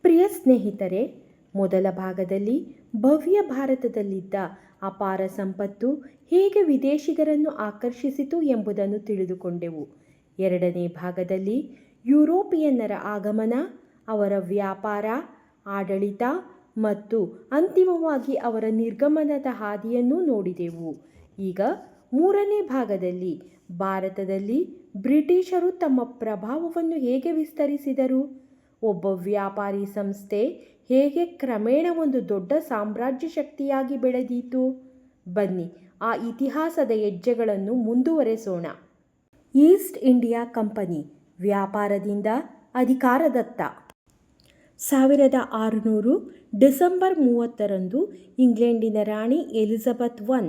ಪ್ರಿಯ ಸ್ನೇಹಿತರೆ, ಮೊದಲ ಭಾಗದಲ್ಲಿ ಭವ್ಯ ಭಾರತದಲ್ಲಿದ್ದ ಅಪಾರ ಸಂಪತ್ತು ಹೇಗೆ ವಿದೇಶಿಗರನ್ನು ಆಕರ್ಷಿಸಿತು ಎಂಬುದನ್ನು ತಿಳಿದುಕೊಂಡೆವು. ಎರಡನೇ ಭಾಗದಲ್ಲಿ ಯುರೋಪಿಯನ್ನರ ಆಗಮನ, ಅವರ ವ್ಯಾಪಾರ, ಆಡಳಿತ ಮತ್ತು ಅಂತಿಮವಾಗಿ ಅವರ ನಿರ್ಗಮನದ ಹಾದಿಯನ್ನು ನೋಡಿದೆವು. ಈಗ ಮೂರನೇ ಭಾಗದಲ್ಲಿ ಭಾರತದಲ್ಲಿ ಬ್ರಿಟಿಷರು ತಮ್ಮ ಪ್ರಭಾವವನ್ನು ಹೇಗೆ ವಿಸ್ತರಿಸಿದರು, ಒಬ್ಬ ವ್ಯಾಪಾರಿ ಸಂಸ್ಥೆ ಹೇಗೆ ಕ್ರಮೇಣ ಒಂದು ದೊಡ್ಡ ಸಾಮ್ರಾಜ್ಯ ಶಕ್ತಿಯಾಗಿ ಬೆಳೆದೀತು. ಬನ್ನಿ ಆ ಇತಿಹಾಸದ ಹೆಜ್ಜೆಗಳನ್ನು ಮುಂದುವರೆಸೋಣ. ಈಸ್ಟ್ ಇಂಡಿಯಾ ಕಂಪನಿ ವ್ಯಾಪಾರದಿಂದ ಅಧಿಕಾರದತ್ತ. 1600 ಡಿಸೆಂಬರ್ 30ರಂದು ಇಂಗ್ಲೆಂಡಿನ ರಾಣಿ ಎಲಿಜಬೆತ್ I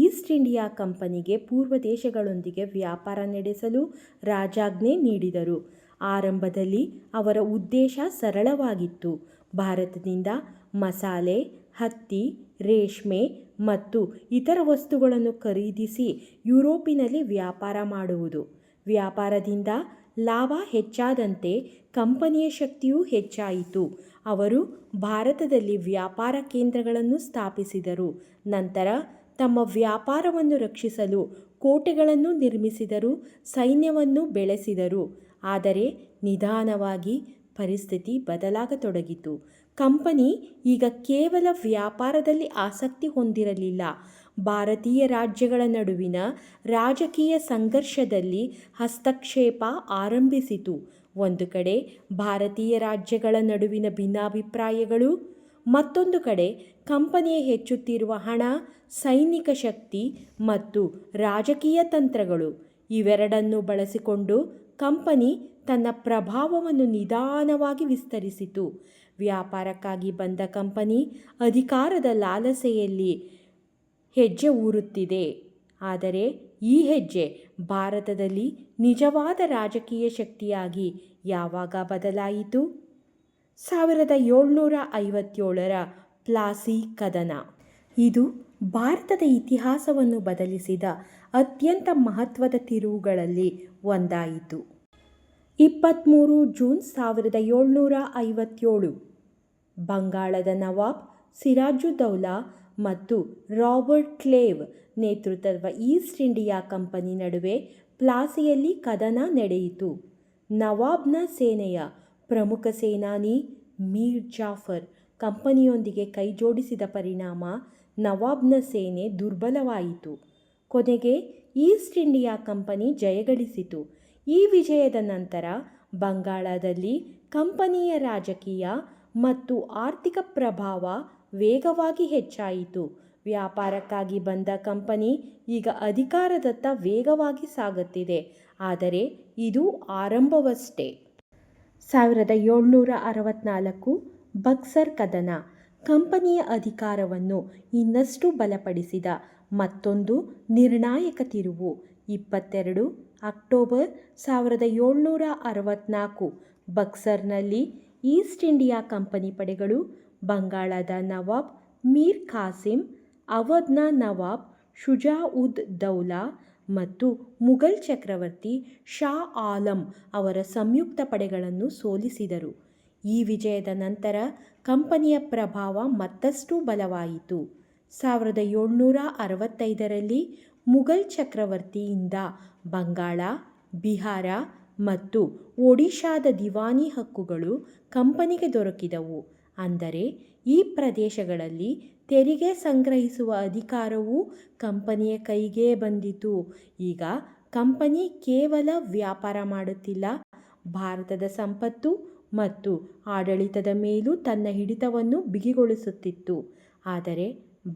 ಈಸ್ಟ್ ಇಂಡಿಯಾ ಕಂಪನಿಗೆ ಪೂರ್ವ ದೇಶಗಳೊಂದಿಗೆ ವ್ಯಾಪಾರ ನಡೆಸಲು ರಾಜಾಜ್ಞೆ ನೀಡಿದರು. ಆರಂಭದಲ್ಲಿ ಅವರ ಉದ್ದೇಶ ಸರಳವಾಗಿತ್ತು: ಭಾರತದಿಂದ ಮಸಾಲೆ, ಹತ್ತಿ, ರೇಷ್ಮೆ ಮತ್ತು ಇತರ ವಸ್ತುಗಳನ್ನು ಖರೀದಿಸಿ ಯುರೋಪಿನಲ್ಲಿ ವ್ಯಾಪಾರ ಮಾಡುವುದು. ವ್ಯಾಪಾರದಿಂದ ಲಾಭ ಹೆಚ್ಚಾದಂತೆ ಕಂಪನಿಯ ಶಕ್ತಿಯೂ ಹೆಚ್ಚಾಯಿತು. ಅವರು ಭಾರತದಲ್ಲಿ ವ್ಯಾಪಾರ ಕೇಂದ್ರಗಳನ್ನು ಸ್ಥಾಪಿಸಿದರು. ನಂತರ ತಮ್ಮ ವ್ಯಾಪಾರವನ್ನು ರಕ್ಷಿಸಲು ಕೋಟೆಗಳನ್ನು ನಿರ್ಮಿಸಿದರು, ಸೈನ್ಯವನ್ನು ಬೆಳೆಸಿದರು. ಆದರೆ ನಿಧಾನವಾಗಿ ಪರಿಸ್ಥಿತಿ ಬದಲಾಗತೊಡಗಿತು. ಕಂಪನಿ ಈಗ ಕೇವಲ ವ್ಯಾಪಾರದಲ್ಲಿ ಆಸಕ್ತಿ ಹೊಂದಿರಲಿಲ್ಲ. ಭಾರತೀಯ ರಾಜ್ಯಗಳ ನಡುವಿನ ರಾಜಕೀಯ ಸಂಘರ್ಷದಲ್ಲಿ ಹಸ್ತಕ್ಷೇಪ ಆರಂಭಿಸಿತು. ಒಂದು ಕಡೆ ಭಾರತೀಯ ರಾಜ್ಯಗಳ ನಡುವಿನ ಭಿನ್ನಾಭಿಪ್ರಾಯಗಳು, ಮತ್ತೊಂದು ಕಡೆ ಕಂಪನಿಯ ಹೆಚ್ಚುತ್ತಿರುವ ಹಣ, ಸೈನಿಕ ಶಕ್ತಿ ಮತ್ತು ರಾಜಕೀಯ ತಂತ್ರಗಳು. ಇವೆರಡನ್ನೂ ಬಳಸಿಕೊಂಡು ಕಂಪನಿ ತನ್ನ ಪ್ರಭಾವವನ್ನು ನಿಧಾನವಾಗಿ ವಿಸ್ತರಿಸಿತು. ವ್ಯಾಪಾರಕ್ಕಾಗಿ ಬಂದ ಕಂಪನಿ ಅಧಿಕಾರದ ಲಾಲಸೆಯಲ್ಲಿ ಹೆಜ್ಜೆ ಊರುತ್ತಿದೆ. ಆದರೆ ಈ ಹೆಜ್ಜೆ ಭಾರತದಲ್ಲಿ ನಿಜವಾದ ರಾಜಕೀಯ ಶಕ್ತಿಯಾಗಿ ಯಾವಾಗ ಬದಲಾಯಿತು? 1757ರ ಪ್ಲಾಸಿ ಕದನ. ಇದು ಭಾರತದ ಇತಿಹಾಸವನ್ನು ಬದಲಿಸಿದ ಅತ್ಯಂತ ಮಹತ್ವದ ತಿರುವುಗಳಲ್ಲಿ ಒಂದಾಯಿತು. 23 ಜೂನ್ 1757 ಬಂಗಾಳದ ನವಾಬ್ ಸಿರಾಜುದ್ದೌಲಾ ಮತ್ತು ರಾಬರ್ಟ್ ಕ್ಲೇವ್ ನೇತೃತ್ವದ ಈಸ್ಟ್ ಇಂಡಿಯಾ ಕಂಪನಿ ನಡುವೆ ಪ್ಲಾಸಿಯಲ್ಲಿ ಕದನ ನಡೆಯಿತು. ನವಾಬ್ನ ಸೇನೆಯ ಪ್ರಮುಖ ಸೇನಾನಿ ಮೀರ್ ಜಾಫರ್ ಕಂಪನಿಯೊಂದಿಗೆ ಕೈಜೋಡಿಸಿದ ಪರಿಣಾಮ ನವಾಬ್ನ ಸೇನೆ ದುರ್ಬಲವಾಯಿತು. ಕೊನೆಗೆ ಈಸ್ಟ್ ಇಂಡಿಯಾ ಕಂಪನಿ ಜಯಗಳಿಸಿತು. ಈ ವಿಜಯದ ನಂತರ ಬಂಗಾಳದಲ್ಲಿ ಕಂಪನಿಯ ರಾಜಕೀಯ ಮತ್ತು ಆರ್ಥಿಕ ಪ್ರಭಾವ ವೇಗವಾಗಿ ಹೆಚ್ಚಾಯಿತು. ವ್ಯಾಪಾರಕ್ಕಾಗಿ ಬಂದ ಕಂಪನಿ ಈಗ ಅಧಿಕಾರದತ್ತ ವೇಗವಾಗಿ ಸಾಗುತ್ತಿದೆ. ಆದರೆ ಇದು ಆರಂಭವಷ್ಟೇ. 1764 ಬಕ್ಸರ್ ಕದನ ಕಂಪನಿಯ ಅಧಿಕಾರವನ್ನು ಇನ್ನಷ್ಟು ಬಲಪಡಿಸಿದ ಮತ್ತೊಂದು ನಿರ್ಣಾಯಕ ತಿರುವು. 22 ಅಕ್ಟೋಬರ್ 1764 ಬಕ್ಸರ್ನಲ್ಲಿ ಈಸ್ಟ್ ಇಂಡಿಯಾ ಕಂಪನಿ ಪಡೆಗಳು ಬಂಗಾಳದ ನವಾಬ್ ಮೀರ್ ಖಾಸಿಂ, ಅವಧ್ನ ನವಾಬ್ ಶುಜಾ-ಉದ್ ದೌಲಾ ಮತ್ತು ಮುಘಲ್ ಚಕ್ರವರ್ತಿ ಶಾ ಆಲಂ ಅವರ ಸಂಯುಕ್ತ ಪಡೆಗಳನ್ನು ಸೋಲಿಸಿದರು. ಈ ವಿಜಯದ ನಂತರ ಕಂಪನಿಯ ಪ್ರಭಾವ ಮತ್ತಷ್ಟು ಬಲವಾಯಿತು. 1765ರಲ್ಲಿ ಮುಘಲ್ ಚಕ್ರವರ್ತಿಯಿಂದ ಬಂಗಾಳ, ಬಿಹಾರ ಮತ್ತು ಒಡಿಶಾದ ದಿವಾನಿ ಹಕ್ಕುಗಳು ಕಂಪನಿಗೆ ದೊರಕಿದವು. ಅಂದರೆ ಈ ಪ್ರದೇಶಗಳಲ್ಲಿ ತೆರಿಗೆ ಸಂಗ್ರಹಿಸುವ ಅಧಿಕಾರವು ಕಂಪನಿಯ ಕೈಗೆ ಬಂದಿತು. ಈಗ ಕಂಪನಿ ಕೇವಲ ವ್ಯಾಪಾರ ಮಾಡುತ್ತಿಲ್ಲ, ಭಾರತದ ಸಂಪತ್ತು ಮತ್ತು ಆಡಳಿತದ ಮೇಲೂ ತನ್ನ ಹಿಡಿತವನ್ನು ಬಿಗಿಗೊಳಿಸುತ್ತಿತ್ತು. ಆದರೆ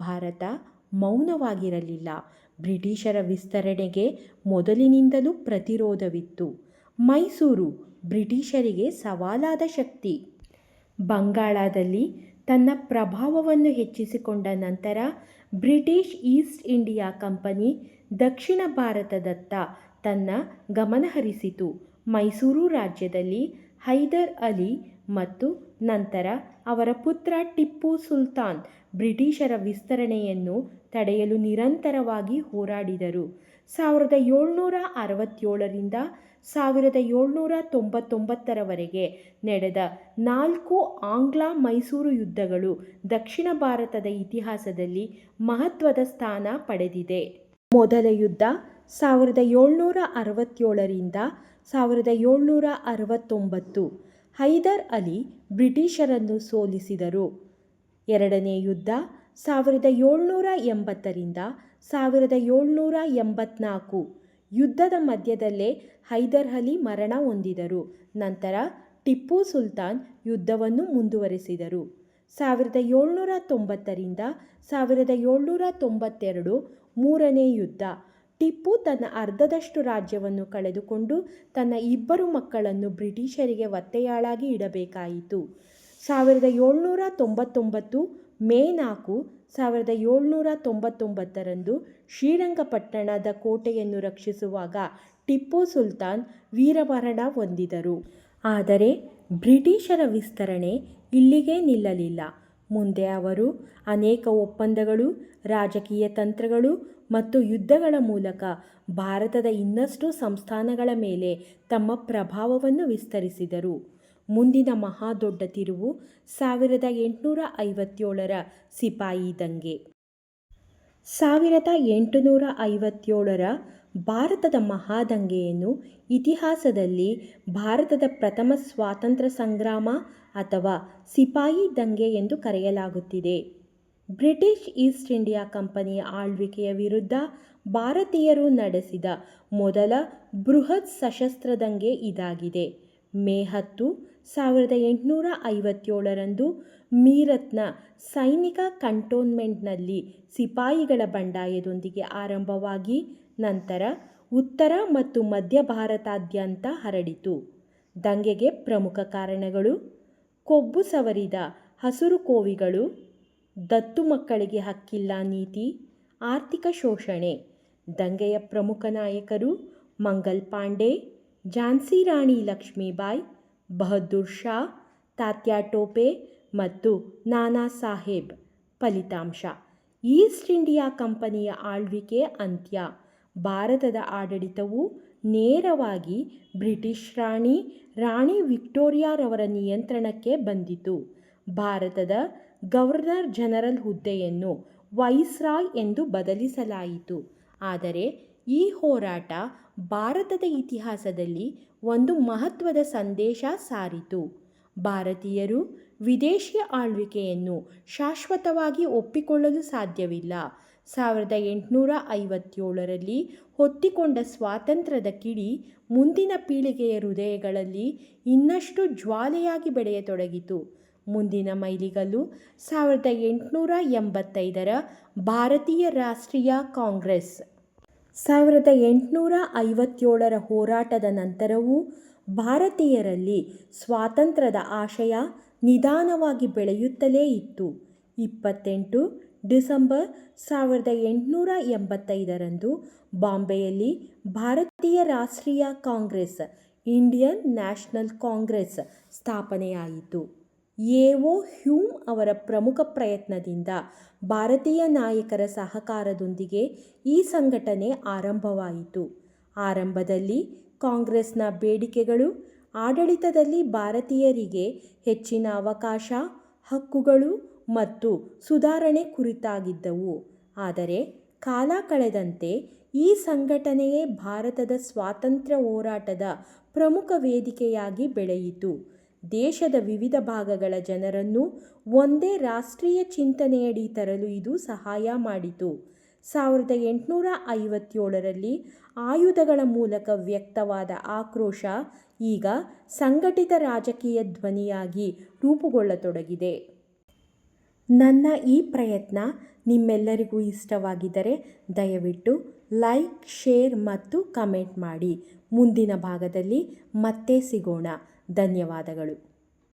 ಭಾರತ ಮೌನವಾಗಿರಲಿಲ್ಲ. ಬ್ರಿಟಿಷರ ವಿಸ್ತರಣೆಗೆ ಮೊದಲಿನಿಂದಲೂ ಪ್ರತಿರೋಧವಿತ್ತು. ಮೈಸೂರು ಬ್ರಿಟಿಷರಿಗೆ ಸವಾಲಾದ ಶಕ್ತಿ. ಬಂಗಾಳದಲ್ಲಿ ತನ್ನ ಪ್ರಭಾವವನ್ನು ಹೆಚ್ಚಿಸಿಕೊಂಡ ನಂತರ ಬ್ರಿಟಿಷ್ ಈಸ್ಟ್ ಇಂಡಿಯಾ ಕಂಪನಿ ದಕ್ಷಿಣ ಭಾರತದತ್ತ ತನ್ನ ಗಮನಹರಿಸಿತು. ಮೈಸೂರು ರಾಜ್ಯದಲ್ಲಿ ಹೈದರ್ ಅಲಿ ಮತ್ತು ನಂತರ ಅವರ ಪುತ್ರ ಟಿಪ್ಪು ಸುಲ್ತಾನ್ ಬ್ರಿಟಿಷರ ವಿಸ್ತರಣೆಯನ್ನು ತಡೆಯಲು ನಿರಂತರವಾಗಿ ಹೋರಾಡಿದರು. 1767ರಿಂದ 1799ರವರೆಗೆ ನಡೆದ 4 ಆಂಗ್ಲ ಮೈಸೂರು ಯುದ್ಧಗಳು ದಕ್ಷಿಣ ಭಾರತದ ಇತಿಹಾಸದಲ್ಲಿ ಮಹತ್ವದ ಸ್ಥಾನ ಪಡೆದಿದೆ. ಮೊದಲ ಯುದ್ಧ 1767ರಿಂದ 1769. ಹೈದರ್ ಅಲಿ ಬ್ರಿಟಿಷರನ್ನು ಸೋಲಿಸಿದರು. ಎರಡನೇ ಯುದ್ಧ 1780ರಿಂದ 1784. ಯುದ್ಧದ ಮಧ್ಯದಲ್ಲೇ ಹೈದರ್ ಅಲಿ ಮರಣ ಹೊಂದಿದರು. ನಂತರ ಟಿಪ್ಪು ಸುಲ್ತಾನ್ ಯುದ್ಧವನ್ನು ಮುಂದುವರೆಸಿದರು. 1790ರಿಂದ 1792 ಮೂರನೇ ಯುದ್ಧ. ಟಿಪ್ಪು ತನ್ನ ಅರ್ಧದಷ್ಟು ರಾಜ್ಯವನ್ನು ಕಳೆದುಕೊಂಡು ತನ್ನ 2 ಮಕ್ಕಳನ್ನು ಬ್ರಿಟಿಷರಿಗೆ ಒತ್ತೆಯಾಳಾಗಿ ಇಡಬೇಕಾಯಿತು. 1799 ಮೇ 4, 1799ರಂದು ಶ್ರೀರಂಗಪಟ್ಟಣದ ಕೋಟೆಯನ್ನು ರಕ್ಷಿಸುವಾಗ ಟಿಪ್ಪು ಸುಲ್ತಾನ್ ವೀರಮರಣ ಹೊಂದಿದರು. ಆದರೆ ಬ್ರಿಟಿಷರ ವಿಸ್ತರಣೆ ಇಲ್ಲಿಗೆ ನಿಲ್ಲಲಿಲ್ಲ. ಮುಂದೆ ಅವರು ಅನೇಕ ಒಪ್ಪಂದಗಳು, ರಾಜಕೀಯ ತಂತ್ರಗಳು ಮತ್ತು ಯುದ್ಧಗಳ ಮೂಲಕ ಭಾರತದ ಇನ್ನಷ್ಟು ಸಂಸ್ಥಾನಗಳ ಮೇಲೆ ತಮ್ಮ ಪ್ರಭಾವವನ್ನು ವಿಸ್ತರಿಸಿದರು. ಮುಂದಿನ ಮಹಾದೊಡ್ಡ ತಿರುವು 1857ರ ಸಿಪಾಯಿ ದಂಗೆ. 1857ರ ಭಾರತದ ಮಹಾದಂಗೆಯನ್ನು ಇತಿಹಾಸದಲ್ಲಿ ಭಾರತದ ಪ್ರಥಮ ಸ್ವಾತಂತ್ರ್ಯ ಸಂಗ್ರಾಮ ಅಥವಾ ಸಿಪಾಯಿ ದಂಗೆ ಎಂದು ಕರೆಯಲಾಗುತ್ತಿದೆ. ಬ್ರಿಟಿಷ್ ಈಸ್ಟ್ ಇಂಡಿಯಾ ಕಂಪನಿಯ ಆಳ್ವಿಕೆಯ ವಿರುದ್ಧ ಭಾರತೀಯರು ನಡೆಸಿದ ಮೊದಲ ಬೃಹತ್ ಸಶಸ್ತ್ರ ದಂಗೆ ಇದಾಗಿದೆ. ಮೇ 10, 1857ರಂದು ಮೀರತ್ನ ಸೈನಿಕ ಕಂಟೋನ್ಮೆಂಟ್ನಲ್ಲಿ ಸಿಪಾಯಿಗಳ ಬಂಡಾಯದೊಂದಿಗೆ ಆರಂಭವಾಗಿ ನಂತರ ಉತ್ತರ ಮತ್ತು ಮಧ್ಯ ಭಾರತಾದ್ಯಂತ ಹರಡಿತು. ದಂಗೆಗೆ ಪ್ರಮುಖ ಕಾರಣಗಳು: ಕೊಬ್ಬು ಸವರಿದ ಹಸುರು ಕೋವಿಗಳು, ದತ್ತು ಮಕ್ಕಳಿಗೆ ಹಕ್ಕಿಲ್ಲ ನೀತಿ, ಆರ್ಥಿಕ ಶೋಷಣೆ. ದಂಗೆಯ ಪ್ರಮುಖ ನಾಯಕರು ಮಂಗಲ್ ಪಾಂಡೆ, ಝಾನ್ಸಿ ರಾಣಿ ಲಕ್ಷ್ಮೀಬಾಯಿ, ಬಹದ್ದೂರ್ ಶಾ, ತಾತ್ಯಾ ಟೋಪೆ ಮತ್ತು ನಾನಾ ಸಾಹೇಬ್. ಫಲಿತಾಂಶ: ಈಸ್ಟ್ ಇಂಡಿಯಾ ಕಂಪನಿಯ ಆಳ್ವಿಕೆ ಅಂತ್ಯ. ಭಾರತದ ಆಡಳಿತವು ನೇರವಾಗಿ ಬ್ರಿಟಿಷ್ ರಾಣಿ ವಿಕ್ಟೋರಿಯಾರವರ ನಿಯಂತ್ರಣಕ್ಕೆ ಬಂದಿತು. ಭಾರತದ ಗವರ್ನರ್ ಜನರಲ್ ಹುದ್ದೆಯನ್ನು ವೈಸ್ರಾಯ್ ಎಂದು ಬದಲಿಸಲಾಯಿತು. ಆದರೆ ಈ ಹೋರಾಟ ಭಾರತದ ಇತಿಹಾಸದಲ್ಲಿ ಒಂದು ಮಹತ್ವದ ಸಂದೇಶ ಸಾರಿತು: ಭಾರತೀಯರು ವಿದೇಶಿ ಆಳ್ವಿಕೆಯನ್ನು ಶಾಶ್ವತವಾಗಿ ಒಪ್ಪಿಕೊಳ್ಳಲು ಸಾಧ್ಯವಿಲ್ಲ. 1857ರಲ್ಲಿ ಹೊತ್ತಿಕೊಂಡ ಸ್ವಾತಂತ್ರ್ಯದ ಕಿಡಿ ಮುಂದಿನ ಪೀಳಿಗೆಯ ಹೃದಯಗಳಲ್ಲಿ ಇನ್ನಷ್ಟು ಜ್ವಾಲೆಯಾಗಿ ಬೆಳೆಯತೊಡಗಿತು. ಮುಂದಿನ ಮೈಲಿಗಲ್ಲು 1885ರ ಭಾರತೀಯ ರಾಷ್ಟ್ರೀಯ ಕಾಂಗ್ರೆಸ್. 1857ರ ಹೋರಾಟದ ನಂತರವೂ ಭಾರತೀಯರಲ್ಲಿ ಸ್ವಾತಂತ್ರ್ಯದ ಆಶಯ ನಿಧಾನವಾಗಿ ಬೆಳೆಯುತ್ತಲೇ ಇತ್ತು. 28 ಡಿಸೆಂಬರ್ 1885ರಂದು ಬಾಂಬೆಯಲ್ಲಿ ಭಾರತೀಯ ರಾಷ್ಟ್ರೀಯ ಕಾಂಗ್ರೆಸ್ ಇಂಡಿಯನ್ ನ್ಯಾಷನಲ್ ಕಾಂಗ್ರೆಸ್ ಸ್ಥಾಪನೆಯಾಯಿತು. ಎ.ಒ. ಹ್ಯೂಮ್ ಅವರ ಪ್ರಮುಖ ಪ್ರಯತ್ನದಿಂದ ಭಾರತೀಯ ನಾಯಕರ ಸಹಕಾರದೊಂದಿಗೆ ಈ ಸಂಘಟನೆ ಆರಂಭವಾಯಿತು. ಆರಂಭದಲ್ಲಿ ಕಾಂಗ್ರೆಸ್ನ ಬೇಡಿಕೆಗಳು ಆಡಳಿತದಲ್ಲಿ ಭಾರತೀಯರಿಗೆ ಹೆಚ್ಚಿನ ಅವಕಾಶ, ಹಕ್ಕುಗಳು ಮತ್ತು ಸುಧಾರಣೆ ಕುರಿತಾಗಿದ್ದವು. ಆದರೆ ಕಾಲ ಕಳೆದಂತೆ ಈ ಸಂಘಟನೆಯೇ ಭಾರತದ ಸ್ವಾತಂತ್ರ್ಯ ಹೋರಾಟದ ಪ್ರಮುಖ ವೇದಿಕೆಯಾಗಿ ಬೆಳೆಯಿತು. ದೇಶದ ವಿವಿಧ ಭಾಗಗಳ ಜನರನ್ನು ಒಂದೇ ರಾಷ್ಟ್ರೀಯ ಚಿಂತನೆಯಡಿ ತರಲು ಇದು ಸಹಾಯ ಮಾಡಿತು. 1857ರಲ್ಲಿ ಆಯುಧಗಳ ಮೂಲಕ ವ್ಯಕ್ತವಾದ ಆಕ್ರೋಶ ಈಗ ಸಂಘಟಿತ ರಾಜಕೀಯ ಧ್ವನಿಯಾಗಿ ರೂಪುಗೊಳ್ಳತೊಡಗಿದೆ. ನನ್ನ ಈ ಪ್ರಯತ್ನ ನಿಮ್ಮೆಲ್ಲರಿಗೂ ಇಷ್ಟವಾಗಿದ್ದರೆ ದಯವಿಟ್ಟು ಲೈಕ್, ಶೇರ್ ಮತ್ತು ಕಮೆಂಟ್ ಮಾಡಿ. ಮುಂದಿನ ಭಾಗದಲ್ಲಿ ಮತ್ತೆ ಸಿಗೋಣ. ಧನ್ಯವಾದಗಳು.